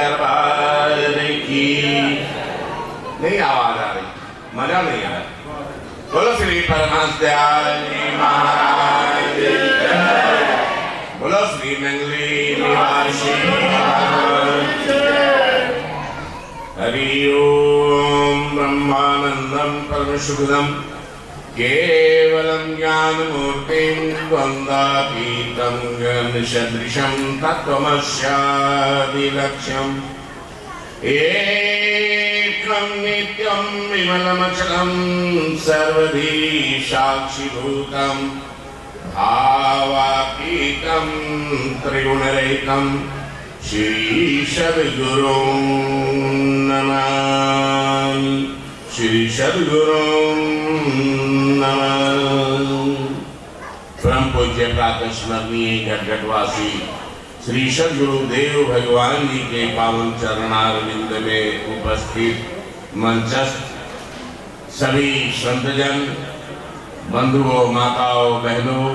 दरबार की। नहीं आवाज आ रही, मजा नहीं आ रहा। बोलो श्री परमहंस दयाल जी महाराज की जय। बोलो श्री मंगली निवासी भगवान की जय। हरि ओम ब्रह्मानंदम परमशुभदम केवलं ज्ञानमूर्तिं द्वन्द्वातीतं गगनसदृशं तत्त्वमस्यादिलक्ष्यम् एकं नित्यं विमलमचलं सर्वधी साक्षिभूतं भावातीतं त्रिगुणरहितं श्री सद्गुरुं नमामि। श्री सद्गुरुं परम पूज्य प्रातः स्मरणीय घटघटवासी श्री सद्गुरुदेव भगवान जी के पावन चरणारविंद में उपस्थित मंचस्थ सभी संतजन, बंधुओं, माताओं, बहनों,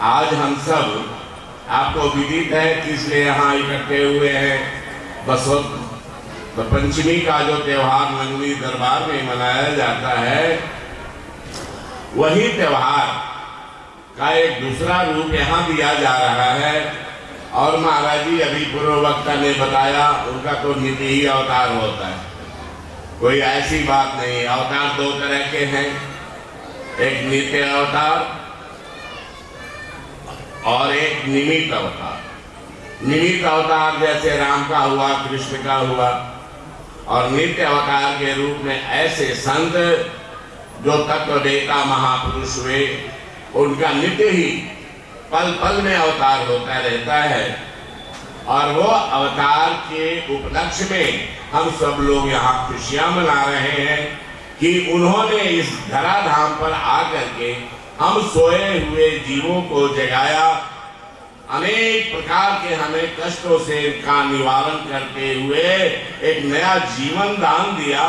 आज हम सब आपको विदित है कि इसलिए यहाँ इकट्ठे हुए हैं। बसंत पंचमी का जो त्योहार मंगली दरबार में मनाया जाता है, वही त्योहार का एक दूसरा रूप यहाँ दिया जा रहा है। और महाराज जी अभी पूर्व वक्ता ने बताया, उनका तो नित्य ही अवतार होता है, कोई ऐसी बात नहीं। अवतार दो तरह के हैं, एक नित्य अवतार और एक निमित्त अवतार। निमित्त अवतार जैसे राम का हुआ, कृष्ण का हुआ, और नित्य अवतार के रूप में ऐसे संत जो तत्ववेता महापुरुष हुए, उनका नित्य ही पल पल में अवतार होता रहता है। और वो अवतार के उपलक्ष्य में हम सब लोग यहाँ खुशियां मना रहे हैं कि उन्होंने इस धराधाम पर आकर के हम सोए हुए जीवों को जगाया, अनेक प्रकार के हमें कष्टों से का निवारण करते हुए एक नया जीवन दान दिया,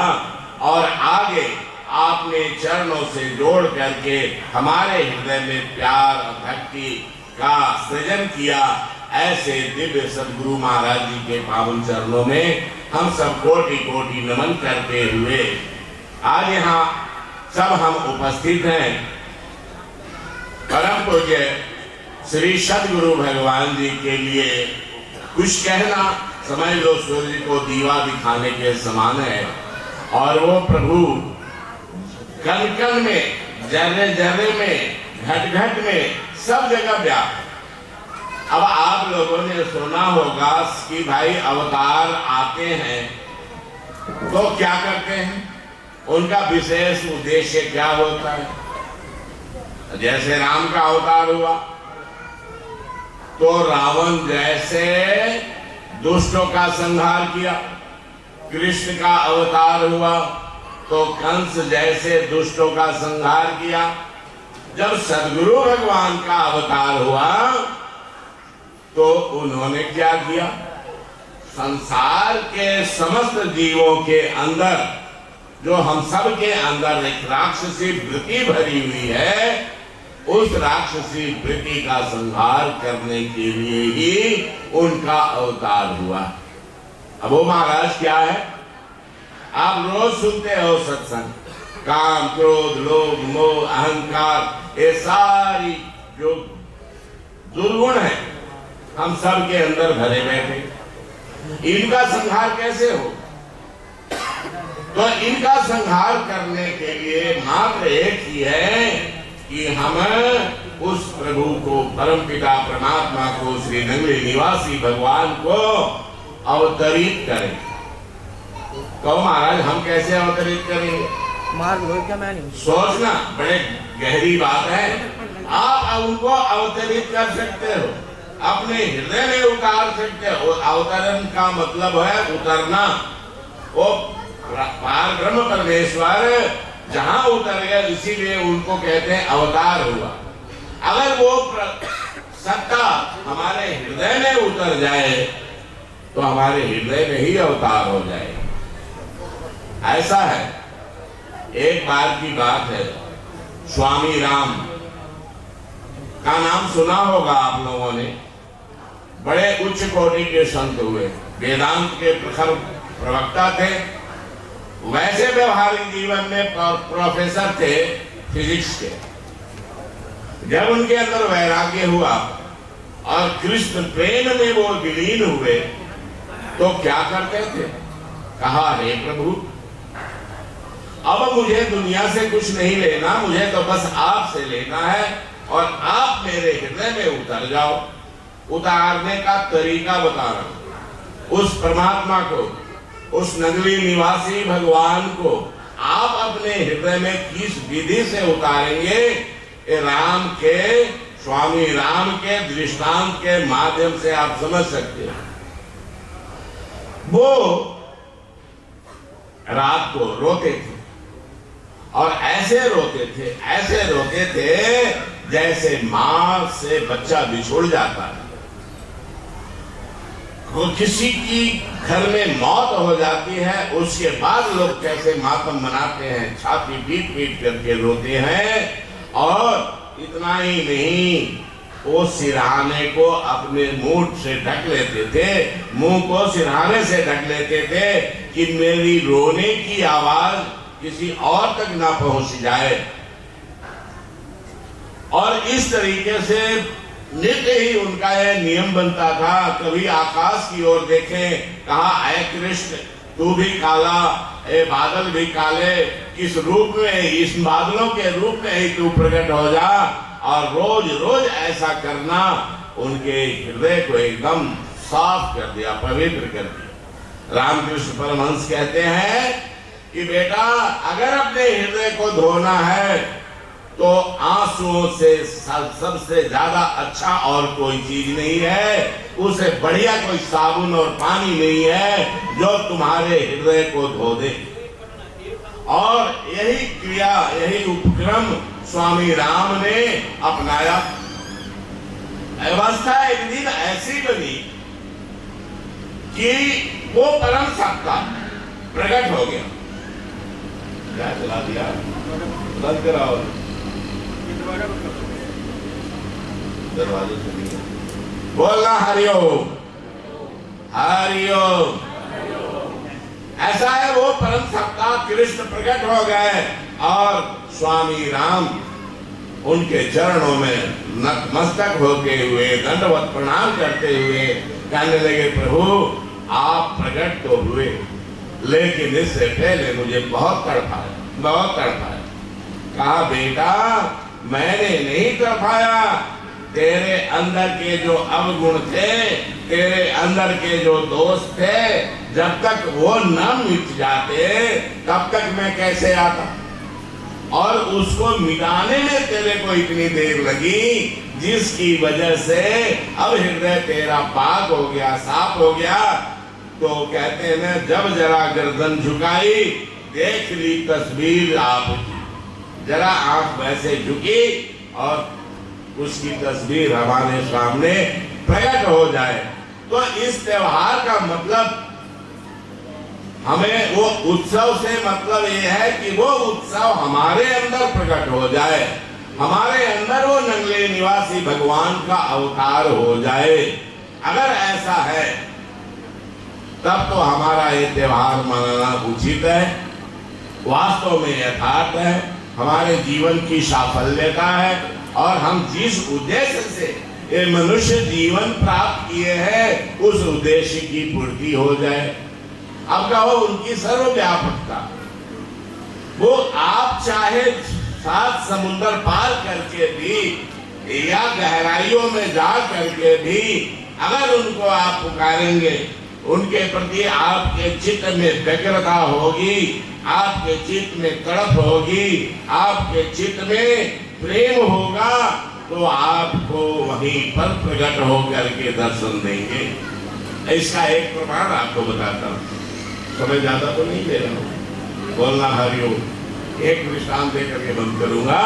और आगे आपने चरणों से जोड़ करके हमारे हृदय में प्यार और भक्ति का सृजन किया। ऐसे दिव्य सद्गुरु महाराज जी के पावन चरणों में हम सब कोटि कोटि नमन करते हुए आज यहाँ सब हम उपस्थित हैं। परम पूज्य श्री सद्गुरु भगवान जी के लिए कुछ कहना समझ लो सूर्य को दीवा दिखाने के समान है, और वो प्रभु कण कण में, जर्रे जर्रे में, घट घट में, सब जगह व्याप्त। अब आप लोगों ने सुना होगा कि भाई अवतार आते हैं तो क्या करते हैं, उनका विशेष उद्देश्य क्या होता है। जैसे राम का अवतार हुआ तो रावण जैसे दुष्टों का संहार किया, कृष्ण का अवतार हुआ तो कंस जैसे दुष्टों का संहार किया। जब सद्गुरु भगवान का अवतार हुआ तो उन्होंने क्या किया, संसार के समस्त जीवों के अंदर जो हम सब के अंदर एक राक्षसी वृत्ति भरी हुई है, उस राक्षसी वृत्ति का संहार करने के लिए ही उनका अवतार हुआ। अब वो महाराज क्या है, आप रोज सुनते हो सत्संग, काम, क्रोध, लोभ, मोह, अहंकार, ये सारी जो दुर्गुण है हम सब के अंदर भरे बैठे, इनका संहार कैसे हो। तो इनका संहार करने के लिए मात्र एक ही है कि हम उस प्रभु को, परमपिता परमात्मा को, श्री नंगली निवासी भगवान को अवतरित करें। तो महाराज हम कैसे अवतरित करेंगे, मार्ग लो क्या, मैं नहीं सोचना, बड़े गहरी बात है। आप उनको अवतरित कर सकते हो, अपने हृदय में उतार सकते हो। अवतरण का मतलब है उतरना। वो पार ब्रह्म परमेश्वर जहां उतर गया, इसीलिए उनको कहते हैं अवतार हुआ। अगर वो सत्ता हमारे हृदय में उतर जाए तो हमारे हृदय में ही अवतार हो जाए। ऐसा है, एक बार की बात है, स्वामी राम का नाम सुना होगा आप लोगों ने, बड़े उच्च कोटि के संत हुए। वेदांत के प्रखर प्रवक्ता थे, वैसे व्यवहारिक जीवन में प्रोफेसर थे फिजिक्स के। जब उनके अंदर वैराग्य हुआ और कृष्ण प्रेम में वो विलीन हुए तो क्या करते थे? कहा, हे प्रभु, अब मुझे दुनिया से कुछ नहीं लेना, मुझे तो बस आपसे लेना है और आप मेरे हृदय में उतर जाओ। उतारने का तरीका बताना, उस परमात्मा को, उस नगरी निवासी भगवान को आप अपने हृदय में किस विधि से उतारेंगे? राम के, स्वामी राम के दृष्टांत के माध्यम से आप समझ सकते हो। वो रात को रोते थे और ऐसे रोते थे जैसे मां से बच्चा बिछुड़ जाता है। वो किसी की घर में मौत हो जाती है, उसके बाद लोग कैसे मातम मनाते हैं, छाती पीट पीट करके रोते हैं। और इतना ही नहीं, वो सिरहाने को अपने मुंह से ढक लेते थे, मुंह को सिरहाने से ढक लेते थे कि मेरी रोने की आवाज किसी और तक ना पहुंच जाए। और इस तरीके से नित्य ही उनका यह नियम बनता था। कभी आकाश की ओर देखें, कहा, ऐ कृष्ण तू भी काला, ए बादल भी काले, किस रूप में? इस बादलों के रूप में ही तू प्रकट हो जा। और रोज रोज ऐसा करना उनके हृदय को एकदम साफ कर दिया, पवित्र कर दिया। रामकृष्ण परमहंस कहते हैं कि बेटा, अगर अपने हृदय को धोना है तो आंसुओं से सबसे ज्यादा अच्छा और कोई चीज नहीं है, उसे बढ़िया कोई साबुन और पानी नहीं है जो तुम्हारे हृदय को धो दे। और यही क्रिया, यही उपक्रम स्वामी राम ने अपनाया। अवस्था एक दिन ऐसी बनी कि वो परम सत्ता प्रकट हो गया। क्या चला दिया? बंद कराओ दरवाजे से। बोलना हरिओम, हरिओम। ऐसा है, वो परम सत्ता कृष्ण प्रकट हो गए और स्वामी राम उनके चरणों में नतमस्तक होते हुए, दंडवत प्रणाम करते हुए कहने लगे, प्रभु आप प्रकट तो हुए, लेकिन इससे पहले मुझे बहुत तड़पाया। कहा, बेटा मैंने नहीं तड़पाया, तेरे अंदर के जो अवगुण थे, तेरे अंदर के जो दोष थे, जब तक वो न मिट जाते तब तक मैं कैसे आता। और उसको मिटाने में तेरे को इतनी देर लगी, जिसकी वजह से अब हृदय तेरा पाक हो गया, साफ हो गया। तो कहते हैं ना, जब जरा गर्दन झुकाई देख ली तस्वीर आपकी, जरा आंख वैसे झुकी और उसकी तस्वीर हमारे सामने प्रकट हो जाए। तो इस त्योहार का मतलब, हमें वो उत्सव से मतलब ये है कि वो उत्सव हमारे अंदर प्रकट हो जाए, हमारे अंदर वो नगले निवासी भगवान का अवतार हो जाए। अगर ऐसा है तब तो हमारा ये त्योहार मनाना उचित है, वास्तव में यथार्थ है, हमारे जीवन की साफल्यता है। और हम जिस उद्देश्य से ये मनुष्य जीवन प्राप्त किए हैं, उस उद्देश्य की पूर्ति हो जाए। अब कहो, उनकी सर्वव्यापकता, वो आप चाहे 7 समुद्र पार करके भी या गहराइयों में जा करके भी अगर उनको आप पुकारेंगे, उनके प्रति आपके चित्त में व्यग्रता होगी, आपके चित्त में तड़प होगी, आपके चित्त में प्रेम होगा, तो आपको वहीं पर प्रकट होकर के दर्शन देंगे। इसका एक प्रमाण आपको बताता हूँ, समय ज्यादा तो नहीं ले रहा हूँ, बोलना हरिओम। एक दृष्टांत देकर के बंद करूंगा।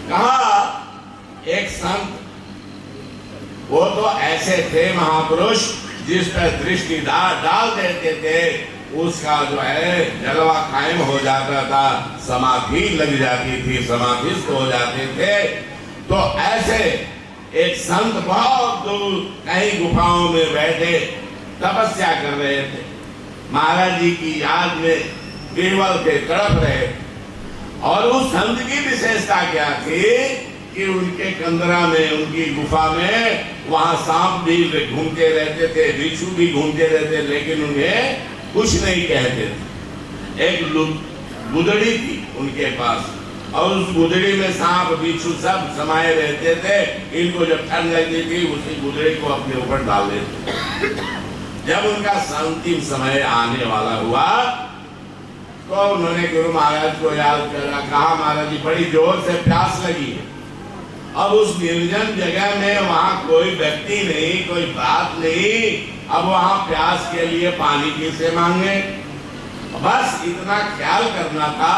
कहा, एक संत, वो तो ऐसे थे महापुरुष, जिस पर दृष्टि डाल देते थे उसका जो है जलवा कायम हो जाता था, समाधि लग जाती थी, समाधिस्थ हो जाते थे। तो ऐसे एक संत बहुत दूर कहीं गुफाओं में बैठे तपस्या कर रहे थे। महाराज जी की याद में केवल थे, तड़प रहे थे। और उस संत की विशेषता क्या थी कि उनके कंदरा में, उनकी गुफा में वहां सांप भी घूमते रहते थे, बिच्छू भी घूमते रहते, लेकिन उन्हें कुछ नहीं कहते थे। एक गुदड़ी थी उनके पास, और उस गुदड़ी में सांप बिच्छू सब समाये रहते थे। इनको जब ठंड लगती थी उसी गुदड़ी को अपने ऊपर डाल देते। जब उनका अंतिम समय आने वाला हुआ तो उन्होंने गुरु महाराज को याद करा, कहा महाराज जी बड़ी जोर से प्यास लगी है। अब उस निर्जन जगह में वहां कोई व्यक्ति नहीं, कोई बात नहीं, अब वहां प्यास के लिए पानी किसे मांगे। बस इतना ख्याल करना था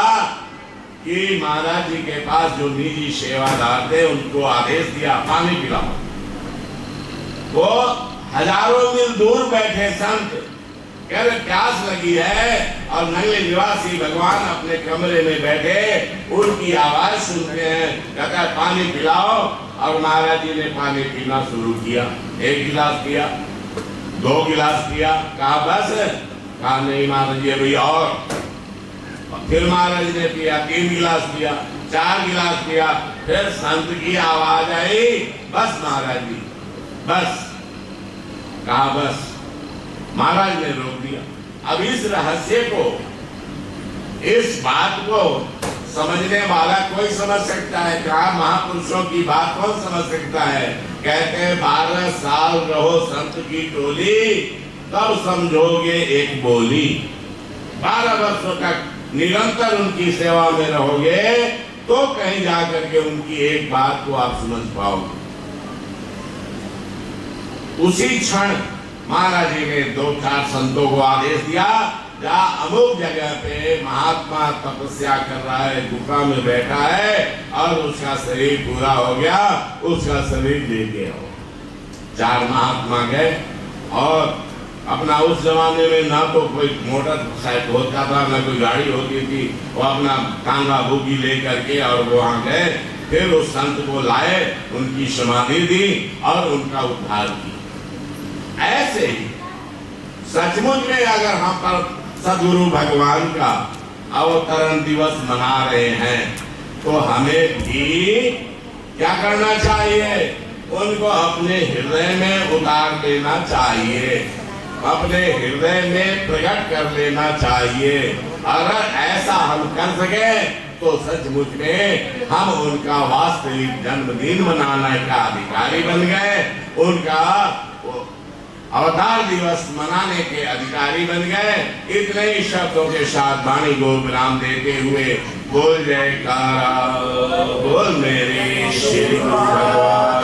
कि महाराज जी के पास जो निजी सेवादार थे उनको आदेश दिया पानी पिलाओ। वो हजारों मील दूर बैठे संत कह रहे प्यास लगी है, और नगले निवासी भगवान अपने कमरे में बैठे उनकी आवाज सुनते हैं, कहता है पानी पिलाओ। और महाराज जी ने पानी पीना शुरू किया। 1 गिलास पिया, 2 गिलास पिया, कहा बस, कहा नहीं महाराज जी अभी और। फिर महाराज ने पिया, 3 गिलास पिया, 4 गिलास पिया। फिर संत की आवाज आई, बस महाराज जी बस। कहा बस, महाराज ने रोक दिया। अब इस रहस्य को, इस बात को समझने वाला कोई समझ सकता है। कहा महापुरुषों की बात कौन समझ सकता है। कहते हैं 12 साल रहो संत की टोली, तब समझोगे एक बोली। 12 वर्षों तक निरंतर उनकी सेवा में रहोगे तो कहीं जाकर के उनकी एक बात को आप समझ पाओगे। उसी क्षण महाराज जी ने 2-4 संतों को आदेश दिया, जहाँ अमुक जगह पे महात्मा तपस्या कर रहा है, गुफा में बैठा है और उसका शरीर पूरा हो गया, उसका शरीर लेके आओ। 4 महात्मा गए और अपना, उस जमाने में ना तो कोई मोटरसाइकिल होता था, ना कोई गाड़ी होती थी, वो अपना कांगा बूगी लेकर के और वहां गए। फिर उस संत को लाए, उनकी समाधि दी और उनका उद्धार किया। ऐसे ही सचमुच में अगर हम पर सद्गुरु भगवान का अवतरण दिवस मना रहे हैं तो हमें भी क्या करना चाहिए, उनको अपने हृदय में उतार लेना चाहिए, अपने हृदय में प्रकट कर लेना चाहिए। अगर ऐसा हम कर सके तो सचमुच में हम उनका वास्तविक जन्मदिन मनाने का अधिकारी बन गए, उनका अवतार दिवस मनाने के अधिकारी बन गए। इतने ही शब्दों के साथ वाणी को विराम देते हुए बोल जयकारा बोल मेरे श्री गुरु भगवान।